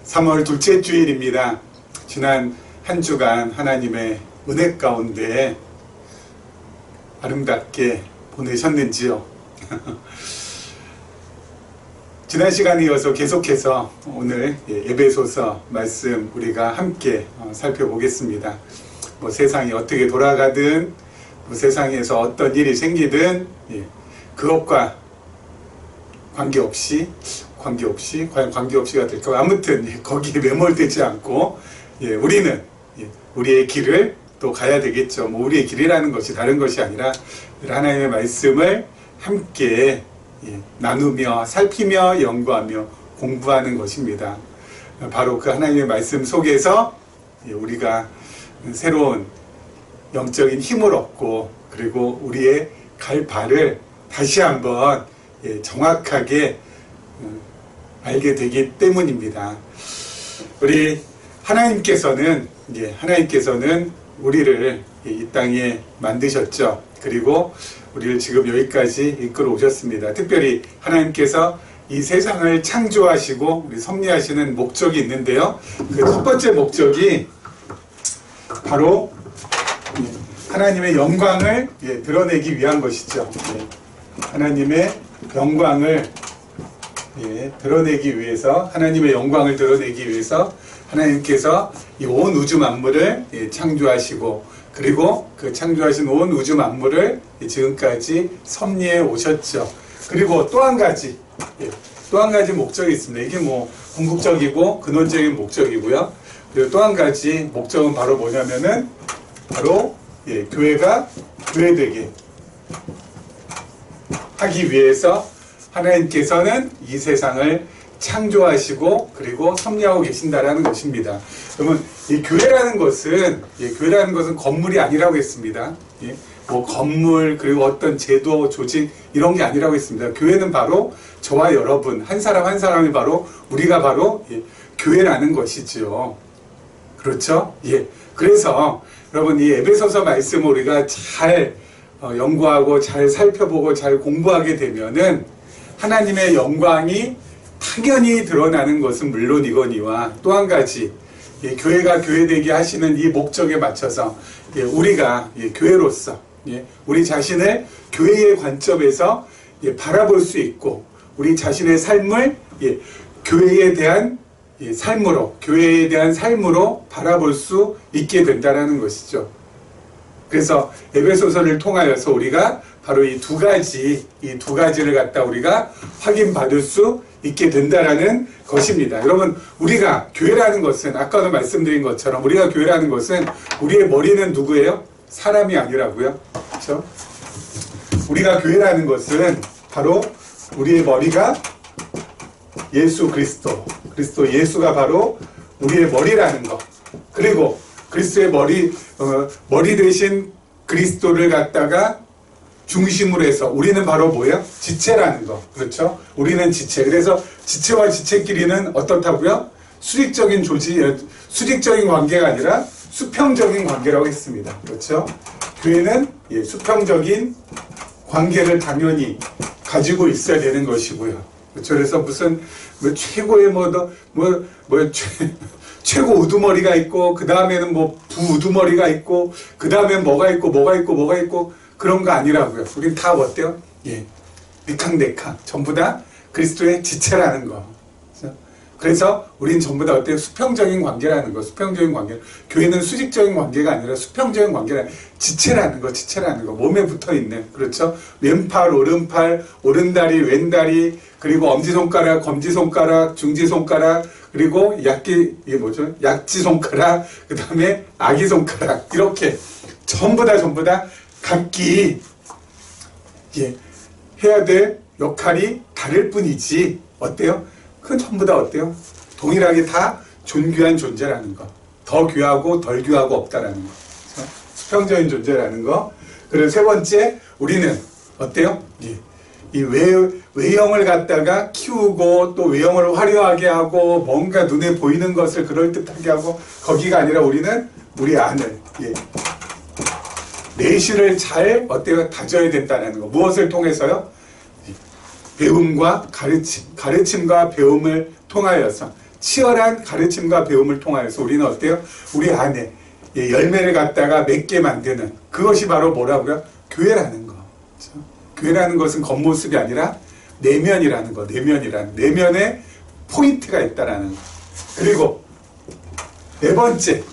3월 둘째 주일입니다. 지난 한 주간 하나님의 은혜 가운데 아름답게 보내셨는지요? 지난 시간에 이어서 계속해서 오늘 에베소서 말씀 우리가 함께 살펴보겠습니다. 세상이 어떻게 돌아가든 세상에서 어떤 일이 생기든 그것과 과연 관계없이가 될까? 아무튼 거기에 매몰되지 않고 우리는 우리의 길을 또 가야 되겠죠. 우리의 길이라는 것이 다른 것이 아니라 하나님의 말씀을 함께 나누며 살피며 연구하며 공부하는 것입니다. 바로 그 하나님의 말씀 속에서 우리가 새로운 영적인 힘을 얻고 그리고 우리의 갈 바를 다시 한번 정확하게 알게 되기 때문입니다. 우리 하나님께서는 우리를 이 땅에 만드셨죠. 그리고 우리를 지금 여기까지 이끌어 오셨습니다. 특별히 하나님께서 이 세상을 창조하시고 우리 섭리하시는 목적이 있는데요. 그 첫 번째 목적이 바로 하나님의 영광을 드러내기 위한 것이죠. 하나님의 영광을 드러내기 위해서, 하나님의 영광을 드러내기 위해서 하나님께서 이 온 우주 만물을 창조하시고 그리고 그 창조하신 온 우주 만물을 지금까지 섭리해 오셨죠. 그리고 또 한 가지 목적이 있습니다. 이게 궁극적이고 근원적인 목적이고요. 그리고 또 한 가지 목적은 바로 뭐냐면은 바로 교회가 교회되게 하기 위해서 하나님께서는 이 세상을 창조하시고 그리고 섭리하고 계신다라는 것입니다. 그러면 이 교회라는 것은 건물이 아니라고 했습니다. 건물 그리고 어떤 제도 조직 이런 게 아니라고 했습니다. 교회는 바로 저와 여러분 한 사람 한 사람이 바로 우리가 바로 교회라는 것이죠. 그렇죠? 그래서 여러분 이 에베소서 말씀을 우리가 잘 연구하고 잘 살펴보고 잘 공부하게 되면은 하나님의 영광이 당연히 드러나는 것은 물론이거니와 또 한 가지 교회가 교회되게 하시는 이 목적에 맞춰서 우리가 교회로서 우리 자신을 교회의 관점에서 바라볼 수 있고 우리 자신의 삶을 교회에 대한 삶으로 바라볼 수 있게 된다는 것이죠. 그래서 에베소서를 통하여서 우리가 바로 이 두 가지를 갖다 우리가 확인받을 수 있게 된다라는 것입니다. 여러분, 우리가 교회라는 것은 아까도 말씀드린 것처럼 우리가 교회라는 것은 우리의 머리는 누구예요? 사람이 아니라고요. 그렇죠? 우리가 교회라는 것은 바로 우리의 머리가 예수 그리스도 예수가 바로 우리의 머리라는 것. 그리고 그리스도의 머리 대신 그리스도를 갖다가 중심으로 해서 우리는 바로 뭐예요? 지체라는 거. 그렇죠? 우리는 지체. 그래서 지체와 지체끼리는 어떻다고요? 수직적인 관계가 아니라 수평적인 관계라고 했습니다. 그렇죠? 교회는 수평적인 관계를 당연히 가지고 있어야 되는 것이고요. 그렇죠? 그래서 무슨 최고의 최고 우두머리가 있고 그 다음에는 부우두머리가 있고 그 다음엔 뭐가 있고 그런 거 아니라고요. 우린 다 어때요? 니캉네캉 전부 다 그리스도의 지체라는 거. 그래서 우린 전부 다 어때요? 수평적인 관계라는 거. 수평적인 관계. 교회는 수직적인 관계가 아니라 수평적인 관계라 지체라는 거. 몸에 붙어 있는. 그렇죠? 왼팔, 오른팔, 오른다리, 왼다리, 그리고 엄지손가락, 검지손가락, 중지손가락, 그리고 약지손가락, 그 다음에 아기손가락. 이렇게 전부 다 각기 해야 될 역할이 다를 뿐이지 어때요? 그건 전부 다 어때요? 동일하게 다 존귀한 존재라는 거. 더 귀하고 덜 귀하고 없다라는 거. 그렇죠? 수평적인 존재라는 거. 그리고 세 번째 우리는 어때요? 이 외형을 갖다가 키우고 또 외형을 화려하게 하고 뭔가 눈에 보이는 것을 그럴듯하게 하고 거기가 아니라 우리는 우리 안을 내실을 잘 다져야 된다는 거. 무엇을 통해서요? 배움과 가르침과 배움을 통하여서 치열한 가르침과 배움을 통하여서 우리는 어때요? 우리 안에 열매를 갖다가 맺게 만드는 그것이 바로 뭐라고요? 교회라는 거. 그렇죠? 교회라는 것은 겉모습이 아니라 내면이라는 거. 내면에 포인트가 있다라는 거. 그리고 네 번째,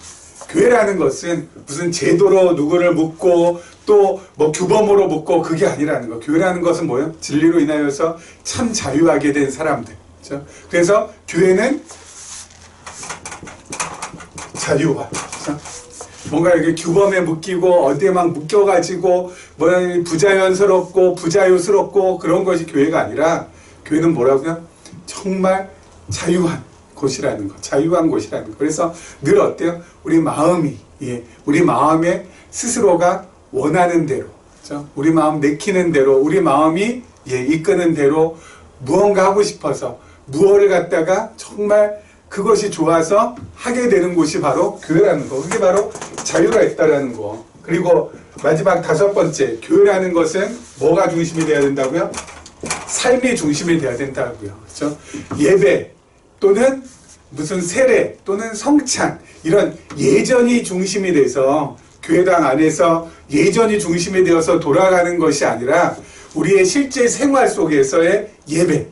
교회라는 것은 무슨 제도로 누구를 묶고 또 뭐 규범으로 묶고 그게 아니라는 거. 교회라는 것은 뭐예요? 진리로 인하여서 참 자유하게 된 사람들. 그렇죠? 그래서 교회는 자유화. 그렇죠? 뭔가 이렇게 규범에 묶이고 어디에 막 묶여가지고 뭐 부자연스럽고 부자유스럽고 그런 것이 교회가 아니라 교회는 뭐라고요? 정말 자유한 곳이라는 거. 자유한 곳이라는 거. 그래서 늘 어때요? 우리 마음이 우리 마음에 스스로가 원하는 대로, 그렇죠? 우리 마음 내키는 대로, 우리 마음이 이끄는 대로 무언가 하고 싶어서 무엇을 갖다가 정말 그것이 좋아서 하게 되는 곳이 바로 교회라는 거. 그게 바로 자유가 있다라는 거. 그리고 마지막 다섯 번째, 교회라는 것은 뭐가 중심이 돼야 된다고요? 삶이 중심이 돼야 된다고요. 그렇죠? 예배 또는 무슨 세례 또는 성찬 이런 예전이 중심이 돼서 교회당 안에서 예전이 중심이 되어서 돌아가는 것이 아니라 우리의 실제 생활 속에서의 예배,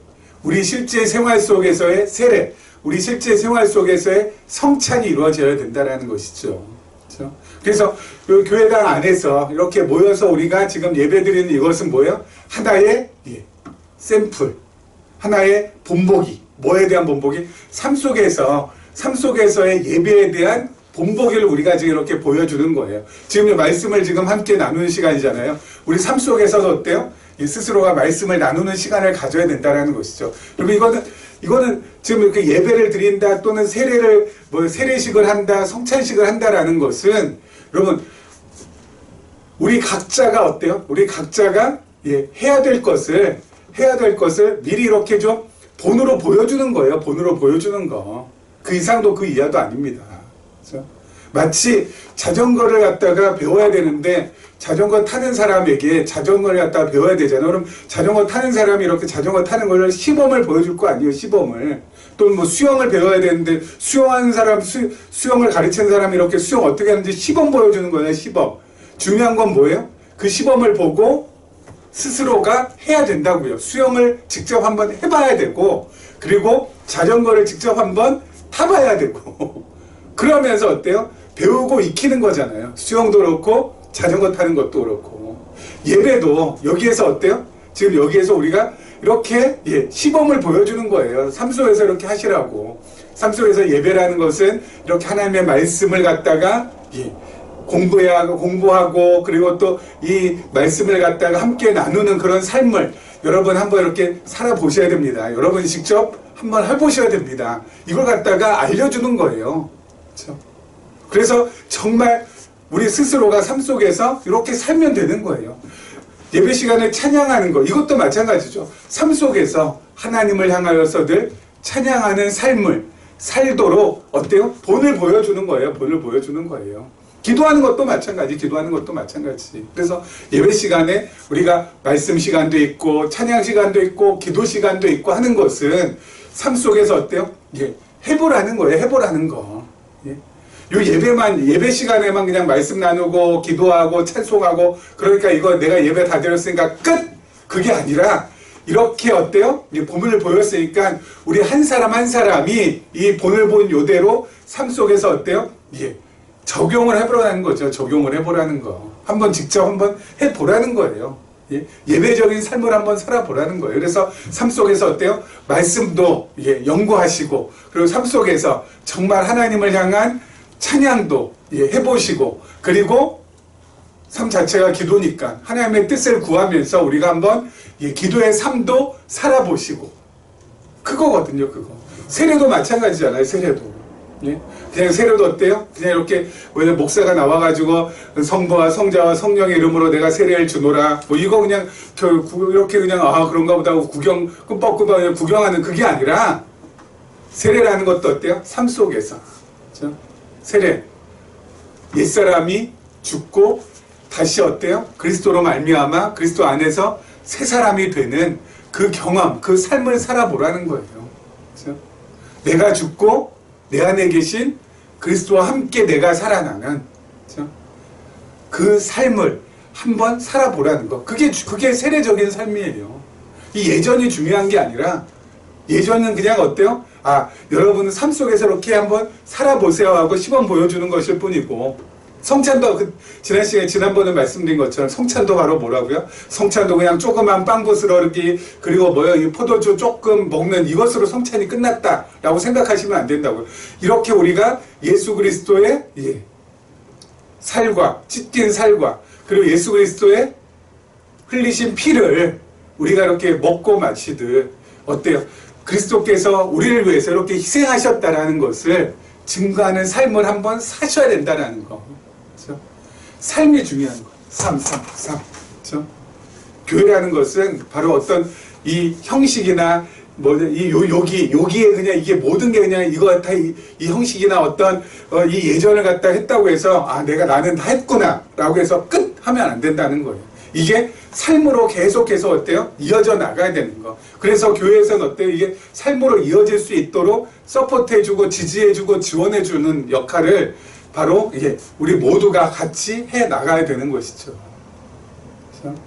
우리 실제 생활 속에서의 세례, 우리 실제 생활 속에서의 성찬이 이루어져야 된다는 것이죠. 그렇죠? 그래서 이 교회당 안에서 이렇게 모여서 우리가 지금 예배드리는 이것은 뭐예요? 하나의 샘플, 하나의 본보기. 뭐에 대한 본보기? 삶 속에서의 예배에 대한 본보기를 우리가 지금 이렇게 보여주는 거예요. 지금 말씀을 지금 함께 나누는 시간이잖아요. 우리 삶 속에서도 어때요? 스스로가 말씀을 나누는 시간을 가져야 된다는 것이죠. 여러분 이거는 지금 이렇게 예배를 드린다 또는 세례식을 한다, 성찬식을 한다라는 것은 여러분 우리 각자가 어때요? 우리 각자가 해야 될 것을 미리 이렇게 좀 본으로 보여주는 거예요. 본으로 보여주는 거. 그 이상도 그 이하도 아닙니다. 그렇죠? 마치 자전거를 갖다가 배워야 되는데 자전거 타는 사람에게 자전거를 갖다가 배워야 되잖아요. 그럼 자전거 타는 사람이 이렇게 자전거 타는 걸 시범을 보여줄 거 아니에요. 시범을. 또는 뭐 수영을 배워야 되는데 수영하는 사람, 수영을 가르치는 사람이 이렇게 수영 어떻게 하는지 시범 보여주는 거예요. 시범. 중요한 건 뭐예요? 그 시범을 보고 스스로가 해야 된다고요. 수영을 직접 한번 해봐야 되고 그리고 자전거를 직접 한번 타봐야 되고 그러면서 어때요? 배우고 익히는 거잖아요. 수영도 그렇고 자전거 타는 것도 그렇고 예배도 여기에서 어때요? 지금 여기에서 우리가 이렇게 시범을 보여주는 거예요. 삶 속에서 이렇게 하시라고. 삶 속에서 예배라는 것은 이렇게 하나님의 말씀을 갖다가 공부하고 그리고 또 이 말씀을 갖다가 함께 나누는 그런 삶을 여러분 한번 이렇게 살아보셔야 됩니다. 여러분이 직접 한번 해보셔야 됩니다. 이걸 갖다가 알려주는 거예요. 그렇죠? 그래서 정말 우리 스스로가 삶 속에서 이렇게 살면 되는 거예요. 예배 시간에 찬양하는 거 이것도 마찬가지죠. 삶 속에서 하나님을 향하여서 늘 찬양하는 삶을 살도록 어때요? 본을 보여주는 거예요. 본을 보여주는 거예요. 기도하는 것도 마찬가지. 그래서 예배 시간에 우리가 말씀 시간도 있고 찬양 시간도 있고 기도 시간도 있고 하는 것은 삶 속에서 어때요? 해보라는 거예요. 해보라는 거. 요 예배 시간에만 그냥 말씀 나누고 기도하고 찬송하고 그러니까 이거 내가 예배 다 드렸으니까 끝! 그게 아니라 이렇게 어때요? 본을 보였으니까 우리 한 사람 한 사람이 이 본을 본 요대로 삶 속에서 어때요? 적용을 해보라는 거죠. 적용을 해보라는 거. 직접 한번 해보라는 거예요. 예배적인 삶을 한번 살아보라는 거예요. 그래서 삶 속에서 어때요? 말씀도 연구하시고 그리고 삶 속에서 정말 하나님을 향한 찬양도 해보시고 그리고 삶 자체가 기도니까 하나님의 뜻을 구하면서 우리가 한번 기도의 삶도 살아보시고 그거거든요. 그거. 세례도 마찬가지잖아요. 세례도. 그냥 세례도 어때요? 그냥 이렇게 목사가 나와가지고 성부와 성자와 성령의 이름으로 내가 세례를 주노라 뭐 이거 그냥 이렇게 그냥 그런가 보다 하고 끔뻑끔뻑 구경하는 그게 아니라 세례라는 것도 어때요? 삶 속에서 그렇죠? 세례 옛사람이 죽고 다시 어때요? 그리스도로 말미암아 그리스도 안에서 새 사람이 되는 그 경험, 그 삶을 살아보라는 거예요. 그렇죠? 내가 죽고 내 안에 계신 그리스도와 함께 내가 살아나는, 그렇죠? 그 삶을 한번 살아보라는 거. 그게 세례적인 삶이에요. 이 예전이 중요한 게 아니라, 예전은 그냥 어때요? 여러분은 삶 속에서 이렇게 한번 살아보세요 하고 시범 보여주는 것일 뿐이고, 성찬도 지난번에 말씀드린 것처럼 성찬도 바로 뭐라고요? 성찬도 그냥 조그만 빵 부스러기, 그리고 이 포도주 조금 먹는 이것으로 성찬이 끝났다라고 생각하시면 안 된다고요. 이렇게 우리가 예수 그리스도의 살과, 찢긴 살과, 그리고 예수 그리스도의 흘리신 피를 우리가 이렇게 먹고 마시듯, 어때요? 그리스도께서 우리를 위해서 이렇게 희생하셨다라는 것을 증거하는 삶을 한번 사셔야 된다라는 거. 그렇죠? 삶이 중요한 거. 삶. 그렇죠? 교회라는 것은 바로 어떤 이 형식이나 여기에 그냥 이게 모든 게 그냥 이거 다 이 형식이나 어떤 이 예전을 갖다 했다고 해서 나는 다 했구나 라고 해서 끝 하면 안 된다는 거예요. 이게 삶으로 계속해서 어때요? 이어져 나가야 되는 거. 그래서 교회에서는 어때요? 이게 삶으로 이어질 수 있도록 서포트해주고 지지해주고 지원해주는 역할을 바로 이게 우리 모두가 같이 해 나가야 되는 것이죠. 그렇죠?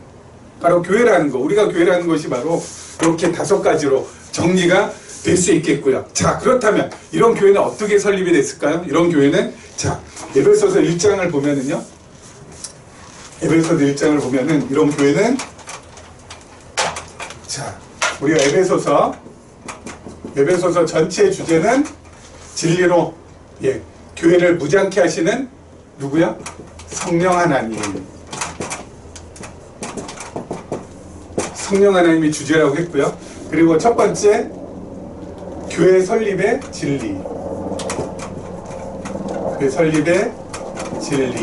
바로 교회라는 거, 우리가 교회라는 것이 바로 이렇게 5가지로 정리가 될 수 있겠고요. 자, 그렇다면 이런 교회는 어떻게 설립이 됐을까요? 이런 교회는, 자, 에베소서 1장을 보면은요, 에베소서 1장을 보면은 이런 교회는, 자, 우리가 에베소서 전체 주제는 진리로 교회를 무장케 하시는 누구야? 성령 하나님. 성령 하나님이 주제라고 했고요. 그리고 첫 번째, 교회 설립의 진리. 교회 설립의 진리.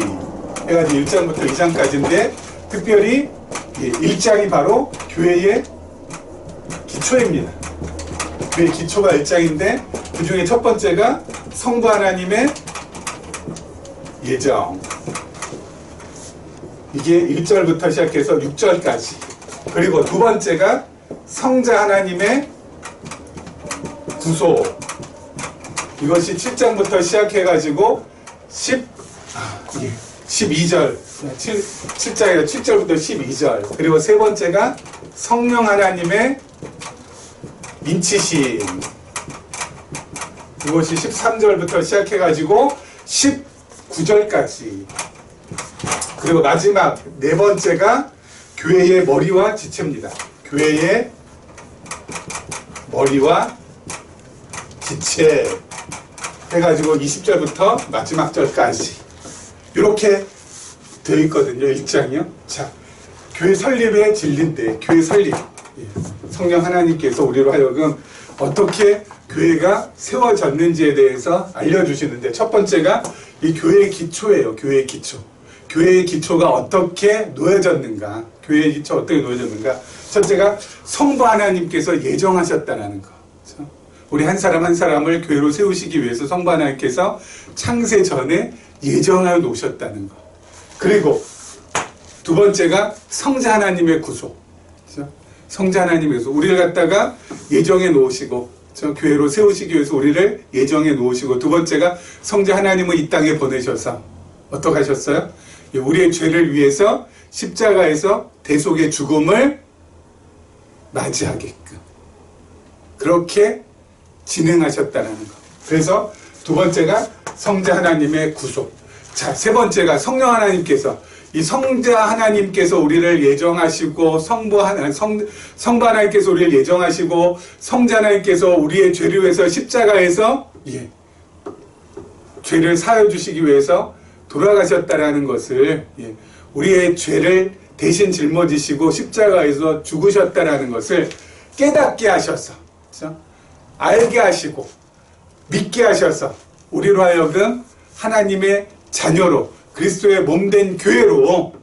해가지고 1장부터 2장까지인데, 특별히 1장이 바로 교회의 기초입니다. 교회의 기초가 1장인데, 그 중에 첫 번째가 성부 하나님의 예정. 이게 1절부터 시작해서 6절까지. 그리고 두 번째가 성자 하나님의 구속. 이것이 7장부터 시작해가지고 12절. 7장에서 7절부터 12절. 그리고 세 번째가 성령 하나님의 인치심. 이것이 13절부터 시작해가지고 19절까지. 그리고 마지막 네 번째가 교회의 머리와 지체입니다. 교회의 머리와 지체 해가지고 20절부터 마지막 절까지 이렇게 되어 있거든요. 1장이요. 자, 교회 설립의 진리인데, 교회 설립, 성령 하나님께서 우리로 하여금 어떻게 교회가 세워졌는지에 대해서 알려주시는데, 첫 번째가 이 교회의 기초예요. 교회의 기초. 교회의 기초가 어떻게 놓여졌는가. 교회의 기초 어떻게 놓여졌는가. 첫째가 성부 하나님께서 예정하셨다는 거. 그렇죠? 우리 한 사람 한 사람을 교회로 세우시기 위해서 성부 하나님께서 창세 전에 예정하여 놓으셨다는 거. 그리고 두 번째가 성자 하나님의 구속. 그렇죠? 성자 하나님께서 우리를 갖다가 예정해 놓으시고, 그렇죠? 교회로 세우시기 위해서 우리를 예정해 놓으시고, 두 번째가 성자 하나님을 이 땅에 보내셔서 어떻게 하셨어요? 우리의 죄를 위해서 십자가에서 대속의 죽음을 맞이하게끔 그렇게 진행하셨다는 거. 그래서 두 번째가 성자 하나님의 구속. 자, 세 번째가 성령 하나님께서, 이 성자 하나님께서 우리를 예정하시고, 성부 하나님께서 우리를 예정하시고, 성자 하나님께서 우리의 죄를 위해서 십자가에서 죄를 사하여 주시기 위해서 돌아가셨다라는 것을, 우리의 죄를 대신 짊어지시고 십자가에서 죽으셨다라는 것을 깨닫게 하셔서, 그렇죠? 알게 하시고 믿게 하셔서 우리로 하여금 하나님의 자녀로, 그리스도의 몸된 교회로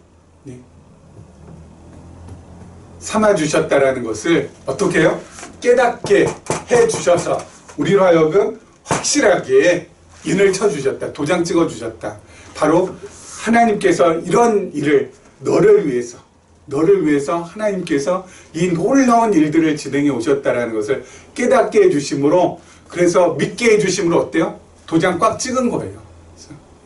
삼아주셨다라는 것을 어떻게 해요? 깨닫게 해주셔서 우리로 하여금 확실하게 인을 쳐주셨다. 도장 찍어주셨다. 바로 하나님께서 이런 일을 너를 위해서 하나님께서 이 놀라운 일들을 진행해 오셨다라는 것을 깨닫게 해주심으로 그래서 믿게 해주심으로 어때요? 도장 꽉 찍은 거예요.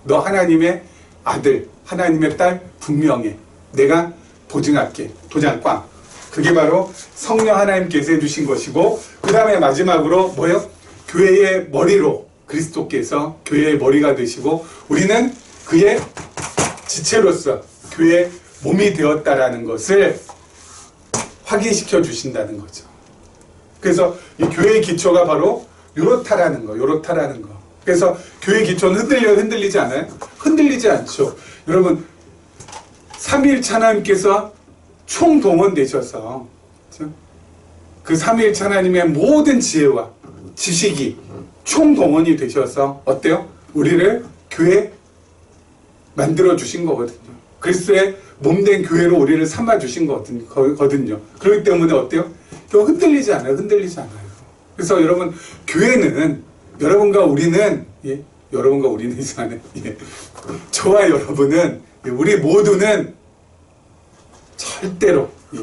너 하나님의 아들, 하나님의 딸 분명해. 내가 보증할게. 도장 꽉. 그게 바로 성령 하나님께서 해주신 것이고, 그 다음에 마지막으로 뭐예요? 교회의 머리로 그리스도께서 교회의 머리가 되시고, 우리는 그의 지체로서 교회의 몸이 되었다라는 것을 확인시켜 주신다는 거죠. 그래서 이 교회의 기초가 바로 요렇다라는 거, 요렇다라는 거. 그래서 교회의 기초는 흔들리지 않아요? 흔들리지 않죠. 여러분, 삼위일체 하나님께서 총동원되셔서, 그렇죠? 그 삼위일체 하나님의 모든 지혜와 지식이 총동원이 되셔서 어때요? 우리를 교회 만들어 주신 거거든요. 그리스도의 몸된 교회로 우리를 삼아 주신 거거든요. 그렇기 때문에 어때요? 흔들리지 않아요. 흔들리지 않아요. 그래서 여러분, 교회는 여러분과 우리는, 예? 여러분과 우리는 이상하네. 예. 저와 여러분은, 우리 모두는 절대로, 예.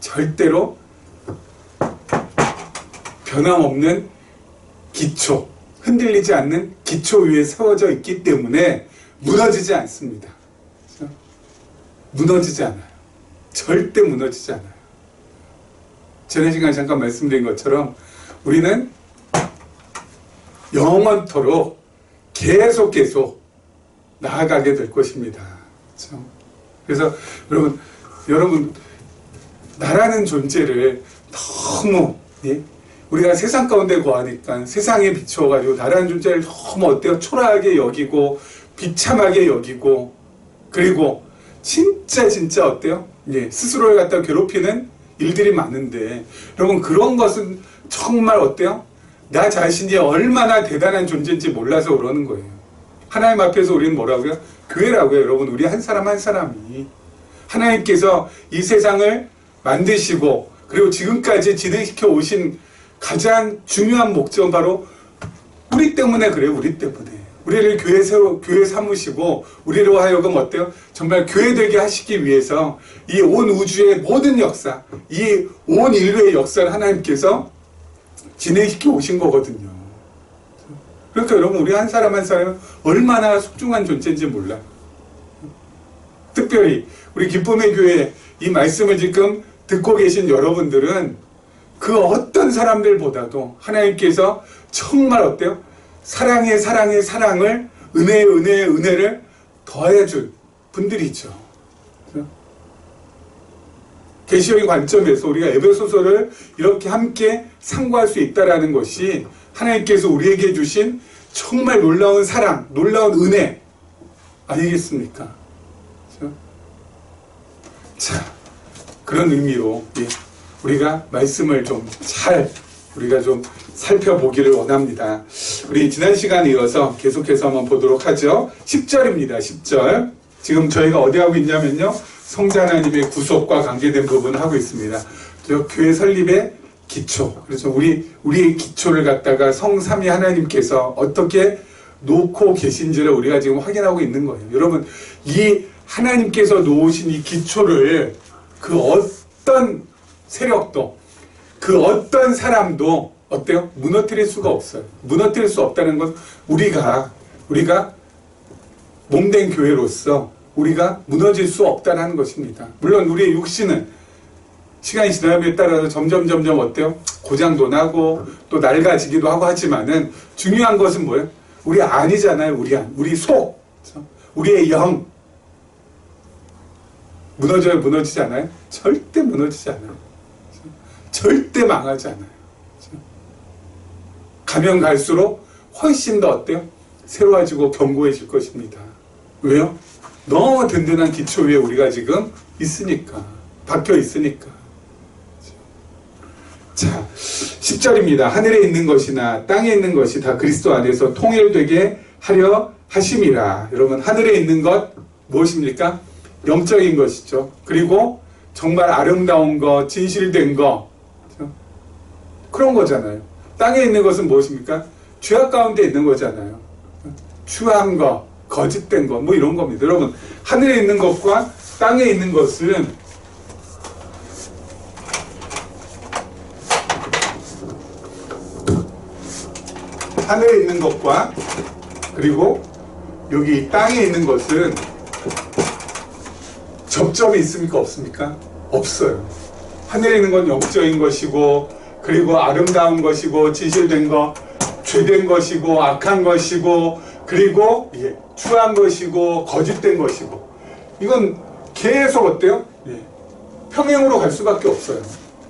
절대로 변함없는 기초, 흔들리지 않는 기초 위에 세워져 있기 때문에 무너지지 않습니다. 그렇죠? 무너지지 않아요. 절대 무너지지 않아요. 지난 시간에 잠깐 말씀드린 것처럼 우리는 영원토록 계속 나아가게 될 것입니다. 그렇죠? 그래서 여러분 나라는 존재를 너무, 예? 우리가 세상 가운데 거하니까 세상에 비추어가지고 나라는 존재를 너무 어때요? 초라하게 여기고 비참하게 여기고, 그리고 진짜 어때요? 예, 스스로를 갖다 괴롭히는 일들이 많은데, 여러분 그런 것은 정말 어때요? 나 자신이 얼마나 대단한 존재인지 몰라서 그러는 거예요. 하나님 앞에서 우리는 뭐라고요? 교회라고요. 여러분, 우리 한 사람 한 사람이 하나님께서 이 세상을 만드시고 그리고 지금까지 진행시켜 오신 가장 중요한 목적은 바로 우리 때문에 그래요. 우리 때문에. 우리를 교회 삼으시고 우리로 하여금 어때요? 정말 교회 되게 하시기 위해서 이 온 우주의 모든 역사, 이 온 인류의 역사를 하나님께서 진행시켜 오신 거거든요. 그러니까 여러분, 우리 한 사람 한 사람은 얼마나 소중한 존재인지 몰라요. 특별히 우리 기쁨의 교회 이 말씀을 지금 듣고 계신 여러분들은 그 어떤 사람들보다도 하나님께서 정말 어때요? 사랑의 사랑을, 은혜의 은혜를 더해준 분들이죠. 계시적인 관점에서 우리가 에베소서를 이렇게 함께 상고할 수 있다는 것이 하나님께서 우리에게 주신 정말 놀라운 사랑, 놀라운 은혜 아니겠습니까? 그렇죠? 자, 그런 의미로 우리가 말씀을 우리가 좀 살펴보기를 원합니다. 우리 지난 시간에 이어서 계속해서 한번 보도록 하죠. 10절입니다. 10절. 지금 저희가 어디 하고 있냐면요, 성자 하나님의 구속과 관계된 부분을 하고 있습니다. 교회 설립의 기초. 그래서 우리의 기초를 갖다가 성삼위 하나님께서 어떻게 놓고 계신지를 우리가 지금 확인하고 있는 거예요. 여러분, 이 하나님께서 놓으신 이 기초를 그 어떤 세력도, 그 어떤 사람도 어때요? 무너뜨릴 수가 없어요. 무너뜨릴 수 없다는 건 우리가 몸된 교회로서 우리가 무너질 수 없다는 것입니다. 물론 우리의 육신은 시간이 지남에 따라서 점점 어때요? 고장도 나고 또 낡아지기도 하고 하지만은 중요한 것은 뭐예요? 우리 안이잖아요. 우리 속, 우리의 영. 무너지지 않아요? 절대 무너지지 않아요. 절대 망하지 않아요. 가면 갈수록 훨씬 더 어때요? 새로워지고 견고해질 것입니다. 왜요? 너무 든든한 기초 위에 우리가 지금 있으니까, 박혀 있으니까. 자, 10절입니다. 하늘에 있는 것이나 땅에 있는 것이 다 그리스도 안에서 통일되게 하려 하심이라. 여러분, 하늘에 있는 것 무엇입니까? 영적인 것이죠. 그리고 정말 아름다운 것, 진실된 것, 그런 거잖아요. 땅에 있는 것은 무엇입니까? 죄악 가운데 있는 거잖아요. 추한 것, 거짓된 것, 뭐 이런 겁니다. 여러분, 하늘에 있는 것과 땅에 있는 것은 하늘에 있는 것과 그리고 여기 이 땅에 있는 것은 접점이 있습니까? 없습니까? 없어요. 하늘에 있는 건 영적인 것이고 그리고 아름다운 것이고 진실된 것, 죄된 것이고 악한 것이고 그리고 추한 것이고 거짓된 것이고 이건 계속 어때요? 평행으로 갈 수밖에 없어요.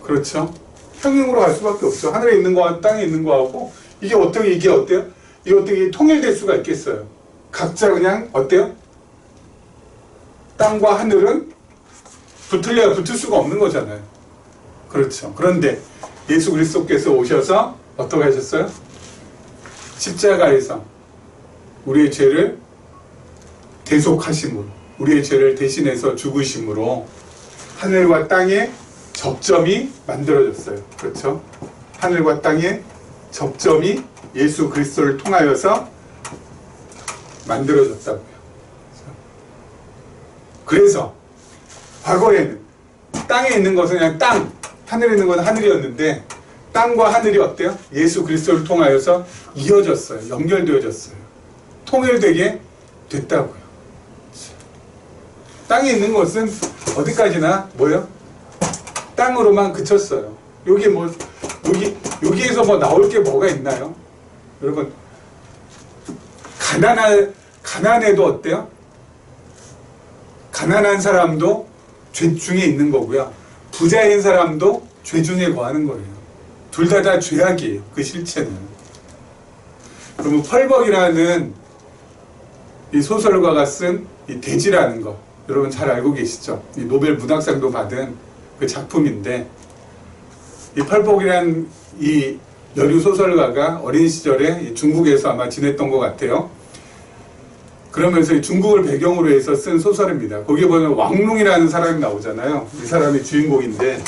그렇죠? 평행으로 갈 수밖에 없죠. 하늘에 있는 거와 땅에 있는 거하고 이게 어때요? 이게 어떻게 통일될 수가 있겠어요? 각자 그냥 어때요? 땅과 하늘은 붙을래야 붙을 수가 없는 거잖아요. 그렇죠. 그런데 예수 그리스도께서 오셔서 어떻게 하셨어요? 십자가에서 우리의 죄를 대속하심으로 우리의 죄를 대신해서 죽으심으로 하늘과 땅의 접점이 만들어졌어요. 그렇죠? 하늘과 땅의 접점이 예수 그리스도를 통하여서 만들어졌다고요. 그래서 과거에는 땅에 있는 것은 그냥 땅, 하늘에 있는 건 하늘이었는데 땅과 하늘이 어때요? 예수 그리스도를 통하여서 이어졌어요. 연결되어졌어요. 통일되게 됐다고요. 땅에 있는 것은 어디까지나 뭐예요? 땅으로만 그쳤어요. 여기에서 뭐 나올 게 뭐가 있나요? 여러분, 가난해도 어때요? 가난한 사람도 죄 중에 있는 거고요. 부자인 사람도 죄 중에 거하는 거예요. 둘 다 죄악이에요. 그 실체는. 그러면 펄벅이라는 이 소설가가 쓴 이 돼지라는 거 여러분 잘 알고 계시죠? 이 노벨 문학상도 받은 그 작품인데 이 펄벅이라는 이 여류 소설가가 어린 시절에 중국에서 아마 지냈던 것 같아요. 그러면서 이 중국을 배경으로 해서 쓴 소설입니다. 거기에 보면 왕롱이라는 사람이 나오잖아요. 이 사람이 주인공인데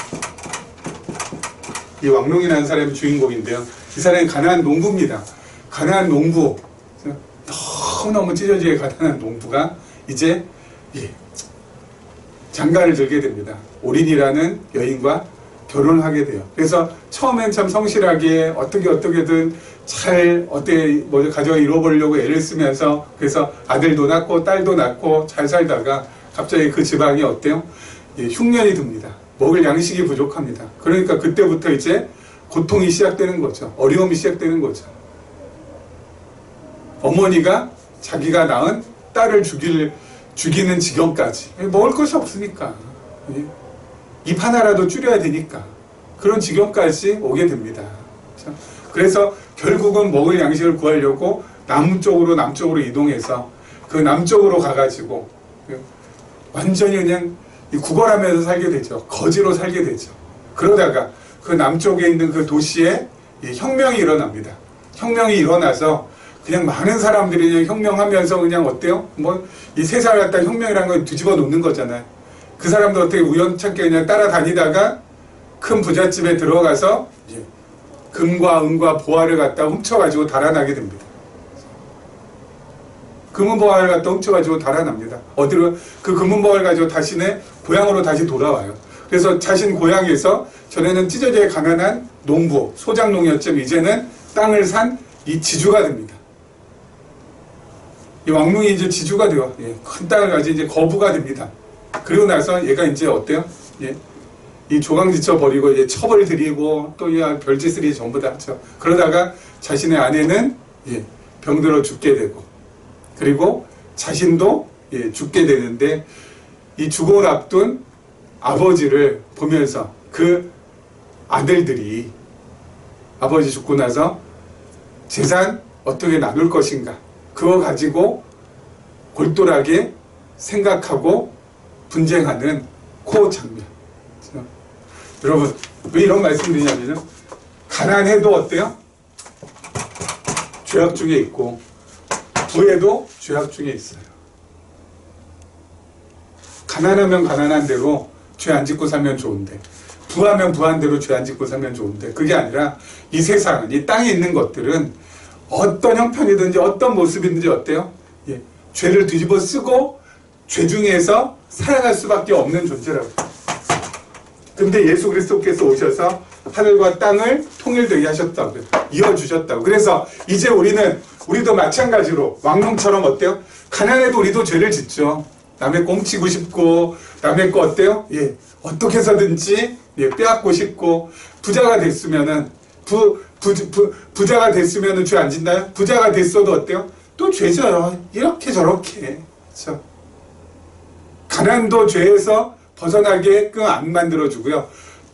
이 왕롱이라는 사람이 주인공인데요. 이 사람이 가난한 농부입니다. 가난한 농부, 너무너무 찢어지게 가난한 농부가 이제 장가를 들게 됩니다. 오린이라는 여인과 결혼하게 돼요. 그래서 처음엔 참 성실하게 어떻게든 잘 가정을 이뤄보려고 애를 쓰면서 그래서 아들도 낳고 딸도 낳고 잘 살다가 갑자기 그 집안이 어때요? 흉년이 듭니다. 먹을 양식이 부족합니다. 그러니까 그때부터 이제 고통이 시작되는 거죠. 어려움이 시작되는 거죠. 어머니가 자기가 낳은 딸을 죽이는 지경까지. 먹을 것이 없으니까. 입 하나라도 줄여야 되니까. 그런 지경까지 오게 됩니다. 그래서 결국은 먹을 양식을 구하려고 남쪽으로 이동해서 그 남쪽으로 가가지고 완전히 그냥 구걸하면서 살게 되죠. 거지로 살게 되죠. 그러다가 그 남쪽에 있는 그 도시에 혁명이 일어납니다. 혁명이 일어나서 그냥 많은 사람들이 그냥 혁명하면서 그냥 어때요? 이 세상을 갖다 혁명이라는 건 뒤집어 놓는 거잖아요. 그 사람도 어떻게 우연찮게 그냥 따라다니다가 큰 부잣집에 들어가서 금과 은과 보화를 갖다 훔쳐가지고 달아나게 됩니다. 금은 보화를 갖다 훔쳐가지고 달아납니다. 어디로? 그 금은 보화를 가지고 자신의 고향으로 다시 돌아와요. 그래서 자신 고향에서 전에는 찢어져 가난한 농부, 소작농이었지만 이제는 땅을 산 이 지주가 됩니다. 이 왕릉이 이제 지주가 돼요. 큰 땅을 가지고 이제 거부가 됩니다. 그리고 나서 얘가 이제 어때요? 이 조강지쳐 버리고 이제 첩을 들이고 또 별짓을 전부 다 하죠. 그러다가 자신의 아내는 병들어 죽게 되고 그리고 자신도 죽게 되는데 이 죽음을 앞둔 아버지를 보면서 그 아들들이 아버지 죽고 나서 재산 어떻게 나눌 것인가 그거 가지고 골똘하게 생각하고 분쟁하는 그 장면. 여러분 왜 이런 말씀 드리냐면요, 가난해도 어때요? 죄악 중에 있고 부해도 죄악 중에 있어요. 가난하면 가난한 대로 죄 안 짓고 살면 좋은데 부하면 부한 대로 죄 안 짓고 살면 좋은데 그게 아니라 이 세상은 이 땅에 있는 것들은 어떤 형편이든지 어떤 모습이든지 어때요? 죄를 뒤집어 쓰고 죄 중에서 살아갈 수밖에 없는 존재라고. 근데 예수 그리스도께서 오셔서 하늘과 땅을 통일되게 하셨다고요. 이어주셨다고. 그래서 이제 우리도 마찬가지로 왕농처럼 어때요? 가난해도 우리도 죄를 짓죠. 남의 꽁치고 싶고, 남의 거 어때요? 예, 어떻게 해서든지 예, 빼앗고 싶고, 부자가 됐으면은, 부자가 됐으면은 죄 안 짓나요? 부자가 됐어도 어때요? 또 죄져요. 이렇게 저렇게. 그렇죠? 가난도 죄에서 벗어나게끔 안 만들어주고요.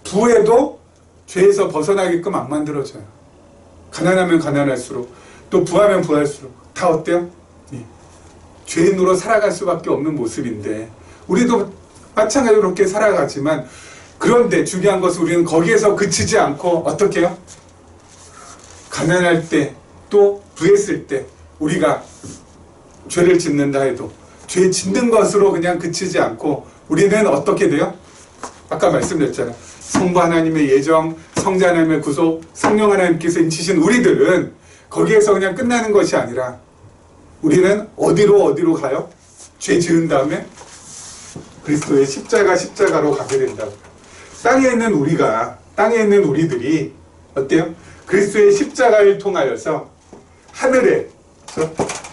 부에도 죄에서 벗어나게끔 안 만들어줘요. 가난하면 가난할수록, 또 부하면 부할수록 다 어때요? 예. 죄인으로 살아갈 수밖에 없는 모습인데, 우리도 마찬가지로 그렇게 살아가지만, 그런데 중요한 것은 우리는 거기에서 그치지 않고 어떻게 해요? 가난할 때, 또 부했을 때 우리가 죄를 짓는다 해도 죄 짓는 것으로 그냥 그치지 않고 우리는 어떻게 돼요? 아까 말씀드렸잖아요. 성부 하나님의 예정, 성자 하나님의 구속, 성령 하나님께서 인치신 우리들은 거기에서 그냥 끝나는 것이 아니라 우리는 어디로 가요? 죄 지은 다음에 그리스도의 십자가로 가게 된다고. 땅에 있는 우리들이 어때요? 그리스도의 십자가를 통하여서 하늘의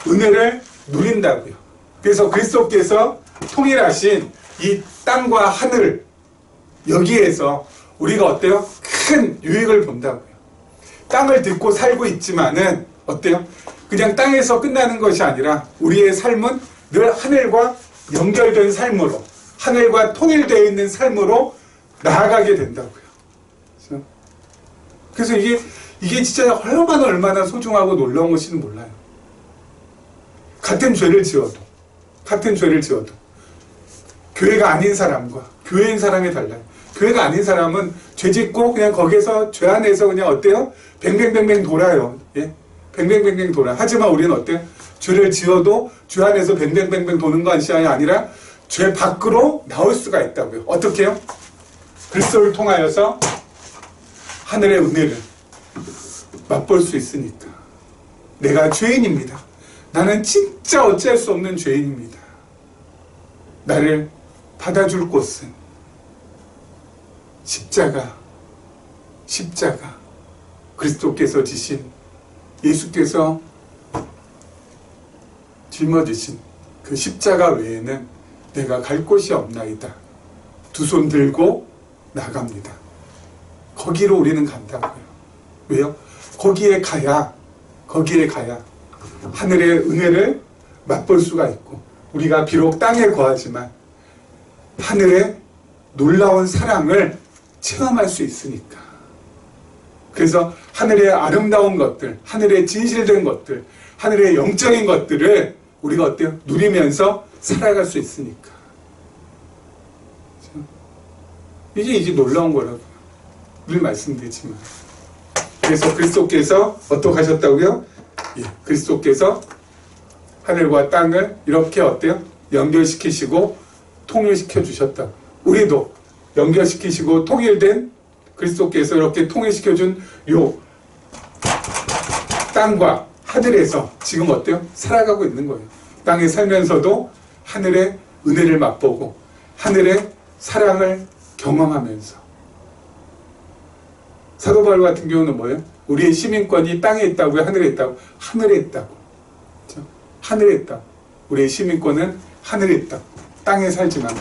은혜를 누린다고요. 그래서 그리스도께서 통일하신 이 땅과 하늘, 여기에서 우리가 어때요? 큰 유익을 본다고요. 땅을 딛고 살고 있지만은 어때요? 그냥 땅에서 끝나는 것이 아니라 우리의 삶은 늘 하늘과 연결된 삶으로, 하늘과 통일되어 있는 삶으로 나아가게 된다고요. 그래서 이게 진짜 얼마나 소중하고 놀라운 것인지 몰라요. 같은 죄를 지어도 교회가 아닌 사람과 교회인 사람이 달라요. 교회가 아닌 사람은 죄 짓고 그냥 거기서 죄 안에서 그냥 어때요? 뱅뱅뱅뱅 돌아요. 예? 뱅뱅뱅뱅 돌아. 하지만 우리는 어때요? 죄를 지어도 죄 안에서 뱅뱅뱅뱅 도는 것이 아니라 죄 밖으로 나올 수가 있다고요. 어떻게 해요? 그리스도를 통하여서 하늘의 은혜를 맛볼 수 있으니까. 내가 죄인입니다. 나는 진짜 어찌할 수 없는 죄인입니다. 나를 받아줄 곳은 십자가, 그리스도께서 지신, 예수께서 짊어지신 그 십자가 외에는 내가 갈 곳이 없나이다. 두 손 들고 나갑니다. 거기로 우리는 간다고요. 왜요? 거기에 가야 하늘의 은혜를 맛볼 수가 있고, 우리가 비록 땅에 거하지만 하늘의 놀라운 사랑을 체험할 수 있으니까. 그래서 하늘의 아름다운 것들, 하늘의 진실된 것들, 하늘의 영적인 것들을 우리가 어때요? 누리면서 살아갈 수 있으니까. 이게 놀라운 거라고요. 늘 말씀드리지만. 그래서 그리스도께서 어떻게 하셨다고요? 예, 그리스도께서 하늘과 땅을 이렇게 어때요? 연결시키시고 통일시켜 주셨다. 우리도 연결시키시고 통일된 그리스도께서 이렇게 통일시켜준 요 땅과 하늘에서 지금 어때요? 살아가고 있는 거예요. 땅에 살면서도 하늘의 은혜를 맛보고 하늘의 사랑을 경험하면서. 사도 바울 같은 경우는 뭐예요? 우리의 시민권이 땅에 있다고요? 하늘에 있다고? 하늘에 있다고. 그렇죠? 하늘에 있다고. 우리의 시민권은 하늘에 있다고. 땅에 살지만.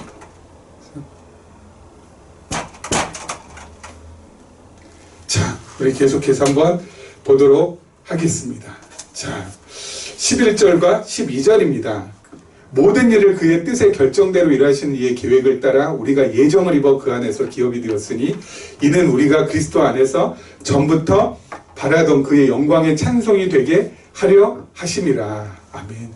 자, 우리 계속해서 한번 보도록 하겠습니다. 자, 11절과 12절입니다. 모든 일을 그의 뜻의 결정대로 일하시는 이의 계획을 따라 우리가 예정을 입어 그 안에서 기업이 되었으니 이는 우리가 그리스도 안에서 전부터 바라던 그의 영광의 찬송이 되게 하려 하심이라. 아멘.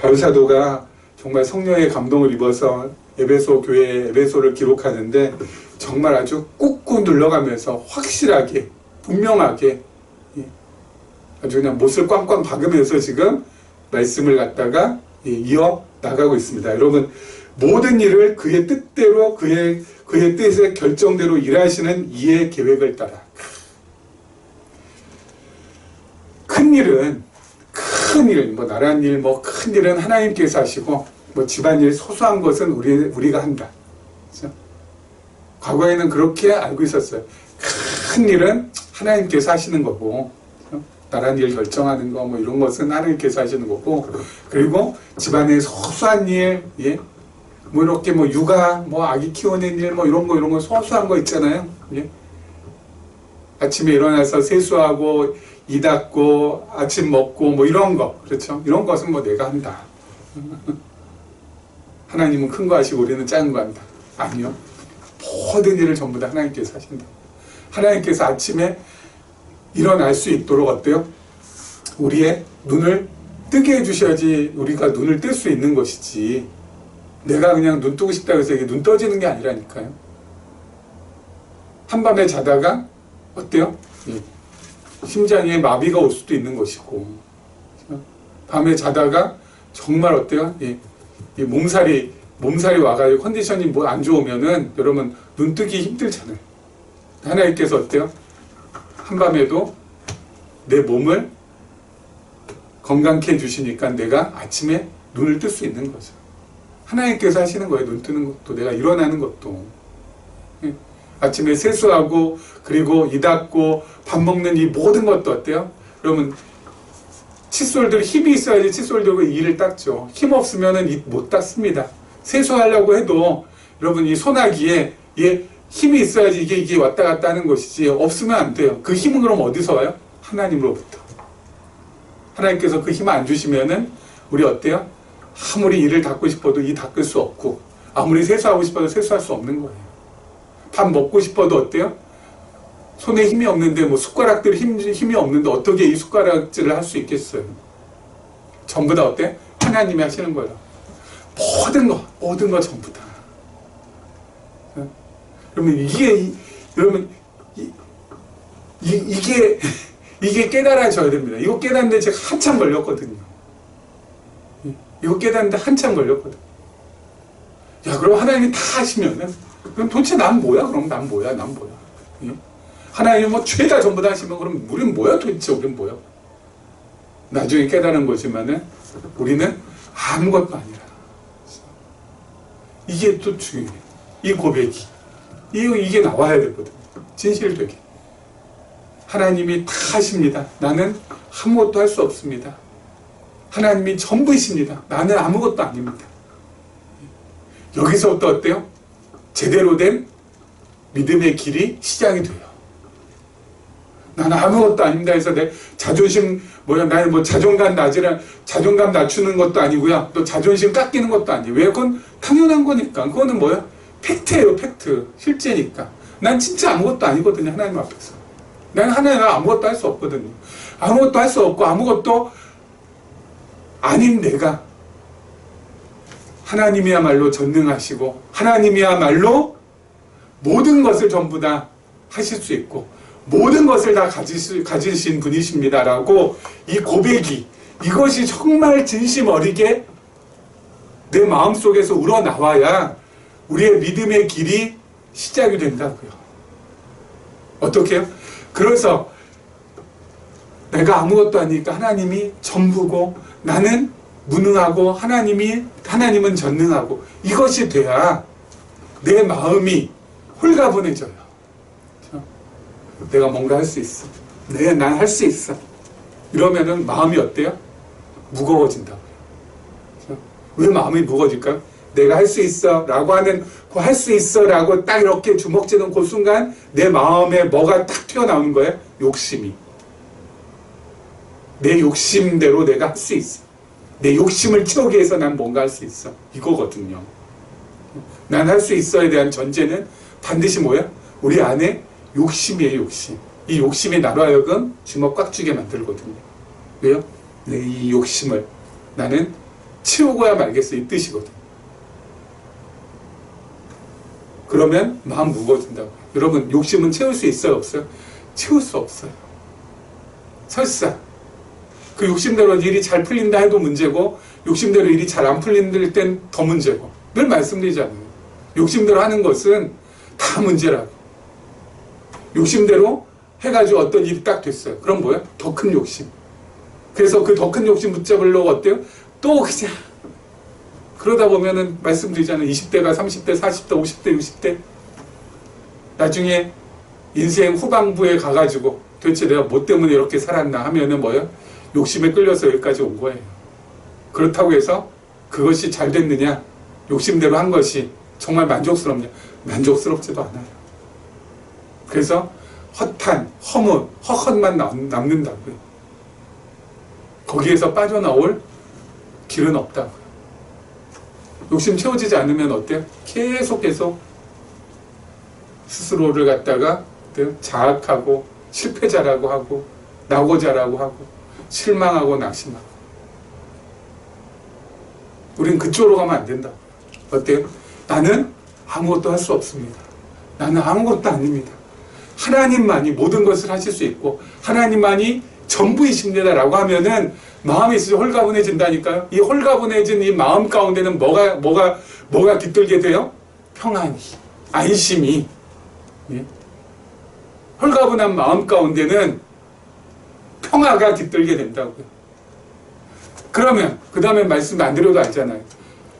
바울 사도가 정말 성령의 감동을 입어서 에베소 교회의 에베소를 기록하는데 정말 아주 꾹꾹 눌러가면서 확실하게 분명하게 아주 그냥 못을 꽝꽝 박으면서 지금 말씀을 갖다가 이어 나가고 있습니다. 여러분, 모든 일을 그의 뜻대로 그의 뜻의 결정대로 일하시는 이의 계획을 따라. 큰 일은 뭐 나란 일, 뭐 큰 일은 하나님께서 하시고 뭐 집안일 소소한 것은 우리가 한다. 그렇죠? 과거에는 그렇게 알고 있었어요. 큰 일은 하나님께서 하시는 거고, 나란 일 결정하는 거, 뭐 이런 것은 하나님께서 하시는 거고, 그리고 집안의 소소한 일, 예? 뭐 이렇게 뭐 육아, 뭐 아기 키우는 일, 뭐 이런 거 소소한 거 있잖아요. 예? 아침에 일어나서 세수하고, 이 닦고, 아침 먹고, 뭐 이런 거, 그렇죠? 이런 것은 뭐 내가 한다. 하나님은 큰 거 하시고 우리는 작은 거 한다. 아니요. 모든 일을 전부 다 하나님께서 하신다. 하나님께서 아침에 일어날 수 있도록 어때요? 우리의 눈을 뜨게 해주셔야지 우리가 눈을 뜰 수 있는 것이지, 내가 그냥 눈 뜨고 싶다고 해서 이게 눈 떠지는 게 아니라니까요. 한밤에 자다가 어때요? 심장에 마비가 올 수도 있는 것이고, 밤에 자다가 정말 어때요? 이 몸살이 와가지고 컨디션이 뭐 안 좋으면은 여러분 눈 뜨기 힘들잖아요. 하나님께서 어때요? 한밤에도 내 몸을 건강케 해주시니까 내가 아침에 눈을 뜰 수 있는 거죠. 하나님께서 하시는 거예요. 눈 뜨는 것도, 내가 일어나는 것도. 아침에 세수하고, 그리고 이 닦고, 밥 먹는 이 모든 것도 어때요? 여러분, 칫솔들 힘이 있어야지 칫솔 들고 이를 닦죠. 힘 없으면은 못 닦습니다. 세수하려고 해도 여러분 이 소나기에 힘이 있어야지 이게 왔다 갔다 하는 것이지, 없으면 안 돼요. 그 힘은 그럼 어디서 와요? 하나님으로부터. 하나님께서 그 힘 안 주시면은 우리 어때요? 아무리 이를 닦고 싶어도 이 닦을 수 없고, 아무리 세수하고 싶어도 세수할 수 없는 거예요. 밥 먹고 싶어도 어때요? 손에 힘이 없는데, 뭐 숟가락들 힘이 없는데 어떻게 이 숟가락질을 할 수 있겠어요? 전부 다 어때? 하나님이 하시는 거예요. 모든 거 전부 다. 그러면 이게 깨달아져야 됩니다. 이거 깨닫는데 제가 한참 걸렸거든요. 이거 깨닫는데 한참 걸렸거든요. 야, 그럼 하나님이 다 하시면은, 그럼 도대체 난 뭐야? 그럼 난 뭐야? 예? 하나님이 뭐 죄다 전부 다 하시면 그럼 우리는 뭐야? 도대체 우리는 뭐야? 나중에 깨달은 거지만은 우리는 아무것도 아니라. 이게 또 중요해요. 이 고백이. 이게 나와야 되거든요. 진실되게. 하나님이 다 하십니다. 나는 아무것도 할 수 없습니다. 하나님이 전부이십니다. 나는 아무것도 아닙니다. 여기서부터 어때요? 제대로 된 믿음의 길이 시작이 돼요. 나는 아무것도 아닙니다 해서 내 자존심, 나는 뭐 자존감 낮추는 것도 아니고요. 또 자존심 깎이는 것도 아니에요. 왜? 그건 당연한 거니까. 그거는 뭐야? 팩트예요, 팩트. 실제니까. 난 진짜 아무것도 아니거든요, 하나님 앞에서. 난 하나님 아무것도 할 수 없거든요. 아무것도 할 수 없고, 아무것도 아닌 내가 하나님이야말로 전능하시고, 하나님이야말로 모든 것을 전부 다 하실 수 있고, 모든 것을 다 가지신 분이십니다라고 이 고백이, 이것이 정말 진심 어리게 내 마음속에서 우러나와야 우리의 믿음의 길이 시작이 된다고요. 어떻게요? 그래서 내가 아무것도 아니니까 하나님이 전부고, 나는 무능하고 하나님은 전능하고, 이것이 돼야 내 마음이 홀가분해져요. 내가 뭔가 할 수 있어. 난 할 수 있어. 이러면은 마음이 어때요? 무거워진다고요. 왜 마음이 무거워질까요? 내가 할 수 있어 라고 하는 그 할 수 있어 라고 딱 이렇게 주먹쥐는 그 순간 내 마음에 뭐가 딱 튀어나오는 거예요? 욕심이. 내 욕심대로 내가 할 수 있어. 내 욕심을 채우기 위해서 난 뭔가 할 수 있어. 이거거든요. 난 할 수 있어에 대한 전제는 반드시 뭐야? 우리 안에 욕심이에요, 욕심. 이 욕심이 나로 하여금 주먹 꽉 쥐게 만들거든요. 왜요? 이 욕심을 나는 채우고야 말겠어, 이 뜻이거든. 그러면 마음 무거워진다고. 여러분, 욕심은 채울 수 있어요, 없어요? 채울 수 없어요. 설사 그 욕심대로 일이 잘 풀린다 해도 문제고, 욕심대로 일이 잘 안 풀릴 땐 더 문제고. 늘 말씀드리잖아요. 욕심대로 하는 것은 다 문제라고. 욕심대로 해가지고 어떤 일이 딱 됐어요. 그럼 뭐야? 더 큰 욕심. 그래서 그 더 큰 욕심 붙잡으려고 어때요? 또 그냥 그러다 보면은 말씀드리잖아요. 20대가 30대, 40대, 50대, 60대 나중에 인생 후반부에 가가지고 도대체 내가 뭐 때문에 이렇게 살았나 하면은 뭐예요? 욕심에 끌려서 여기까지 온 거예요. 그렇다고 해서 그것이 잘 됐느냐? 욕심대로 한 것이 정말 만족스럽냐? 만족스럽지도 않아요. 그래서 헛한, 헛헛만 남는다고요. 거기에서 빠져나올 길은 없다고요. 욕심 채워지지 않으면 어때요? 계속 스스로를 갖다가 자학하고 실패자라고 하고 낙오자라고 하고 실망하고 낙심하고. 우린 그쪽으로 가면 안 된다. 어때요? 나는 아무것도 할 수 없습니다. 나는 아무것도 아닙니다. 하나님만이 모든 것을 하실 수 있고 하나님만이 전부이십니다 라고 하면은 마음이 있어서 홀가분해진다니까요. 이 홀가분해진 이 마음 가운데는 뭐가 깃들게 돼요? 평안이, 안심이. 예? 홀가분한 마음 가운데는 평화가 깃들게 된다고요. 그러면 그 다음에 말씀 안 드려도 알잖아요.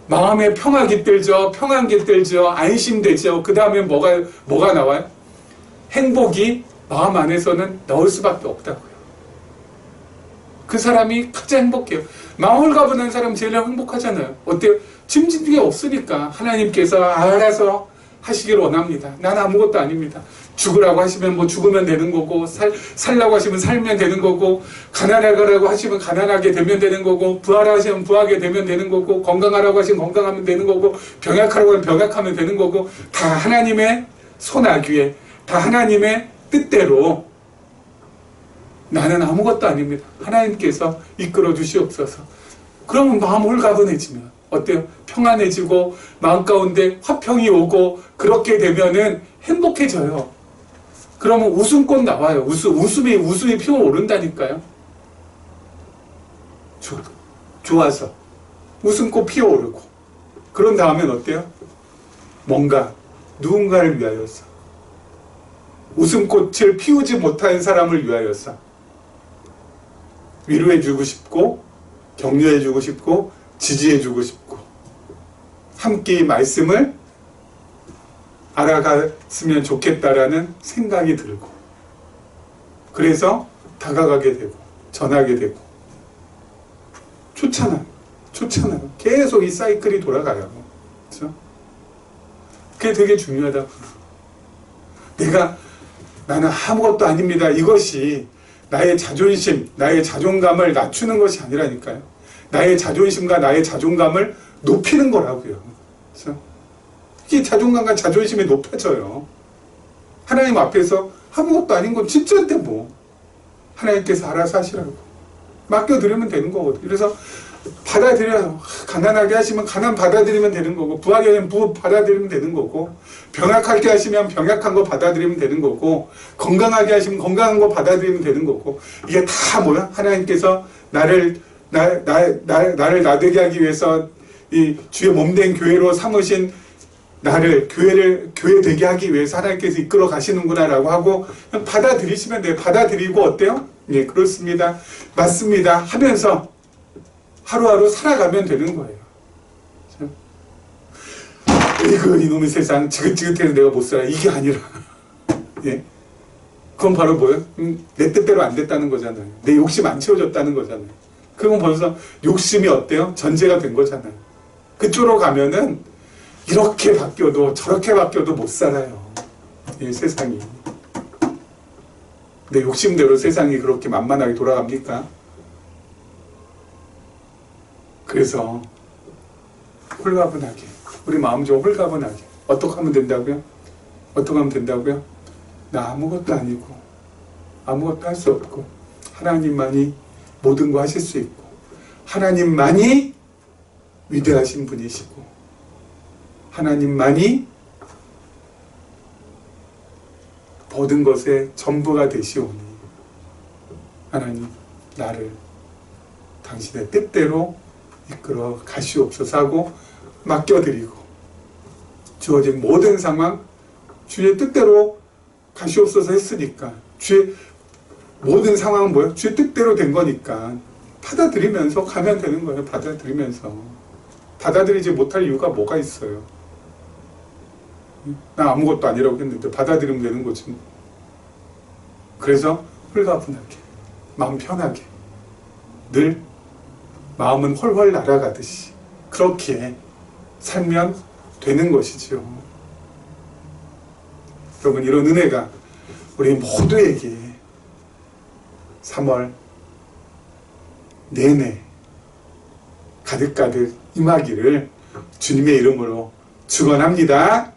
마음에 평화 깃들죠, 평안 깃들죠, 안심되죠. 그 다음에 뭐가 나와요? 행복이 마음 안에서는 나올 수밖에 없다고요. 그 사람이 가장 행복해요. 마음 홀가분한 사람 제일 행복하잖아요. 어때요? 짐진 게 없으니까 하나님께서 알아서 하시기를 원합니다. 난 아무것도 아닙니다. 죽으라고 하시면 뭐 죽으면 되는 거고, 살라고 하시면 살면 되는 거고, 가난하라고 하시면 가난하게 되면 되는 거고, 부하라고 하시면 부하게 되면 되는 거고, 건강하라고 하시면 건강하면 되는 거고, 병약하라고 하면 병약하면 되는 거고, 다 하나님의 손아귀에, 다 하나님의 뜻대로 나는 아무것도 아닙니다. 하나님께서 이끌어 주시옵소서. 그러면 마음 홀가분해지면 어때요? 평안해지고 마음 가운데 화평이 오고 그렇게 되면은 행복해져요. 그러면 웃음꽃 나와요. 웃음이 피어오른다니까요. 좋아서 웃음꽃 피어오르고 그런 다음엔 어때요? 뭔가 누군가를 위하여서 웃음꽃을 피우지 못한 사람을 위하여서 위로해주고 싶고 격려해주고 싶고 지지해주고 싶고 함께 이 말씀을 알아갔으면 좋겠다라는 생각이 들고 그래서 다가가게 되고 전하게 되고 좋잖아요. 계속 이 사이클이 돌아가요. 그렇죠? 그게 되게 중요하다고. 나는 아무것도 아닙니다. 이것이 나의 자존심, 나의 자존감을 낮추는 것이 아니라니까요. 나의 자존심과 나의 자존감을 높이는 거라고요. 그렇죠? 이게 자존감과 자존심이 높아져요. 하나님 앞에서 아무것도 아닌 건 진짜인데 뭐. 하나님께서 알아서 하시라고. 맡겨드리면 되는 거거든요. 그래서 받아들여요. 가난하게 하시면 가난 받아들이면 되는 거고, 부하게 하면 부 받아들이면 되는 거고, 병약하게 하시면 병약한 거 받아들이면 되는 거고, 건강하게 하시면 건강한 거 받아들이면 되는 거고, 이게 다 뭐야? 하나님께서 나를 나되게 하기 위해서 이 주의 몸된 교회로 삼으신 나를 교회 되게 하기 위해서 하나님께서 이끌어 가시는구나라고 하고 그냥 받아들이시면 돼요. 받아들이고 어때요? 예, 그렇습니다. 맞습니다. 하면서 하루하루 살아가면 되는 거예요. 이놈의 세상 지긋지긋해서 내가 못 살아. 이게 아니라 예? 그건 바로 뭐예요? 내 뜻대로 안 됐다는 거잖아요. 내 욕심 안 채워졌다는 거잖아요. 그건 벌써 욕심이 어때요? 전제가 된 거잖아요. 그쪽으로 가면은 이렇게 바뀌어도 저렇게 바뀌어도 못 살아요. 이 세상이. 내 욕심대로 세상이 그렇게 만만하게 돌아갑니까? 그래서 홀가분하게 우리 마음 좀 홀가분하게 어떻게 하면 된다고요? 어떻게 하면 된다고요? 나 아무것도 아니고 아무것도 할 수 없고 하나님만이 모든 거 하실 수 있고 하나님만이 위대하신 분이시고 하나님만이 모든 것의 전부가 되시오니 하나님 나를 당신의 뜻대로 이끌어 가시옵소서 하고 맡겨드리고 주어진 모든 상황 주의 뜻대로 가시옵소서 했으니까 주의 모든 상황은 뭐예요? 주의 뜻대로 된 거니까 받아들이면서 가면 되는 거예요. 받아들이지 못할 이유가 뭐가 있어요? 나 아무것도 아니라고 했는데 받아들이면 되는 거지. 그래서 홀가분하게, 마음 편하게, 늘 마음은 훨훨 날아가듯이 그렇게 살면 되는 것이지요. 여러분, 이런 은혜가 우리 모두에게 3월 내내 가득가득 임하기를 주님의 이름으로 축원합니다.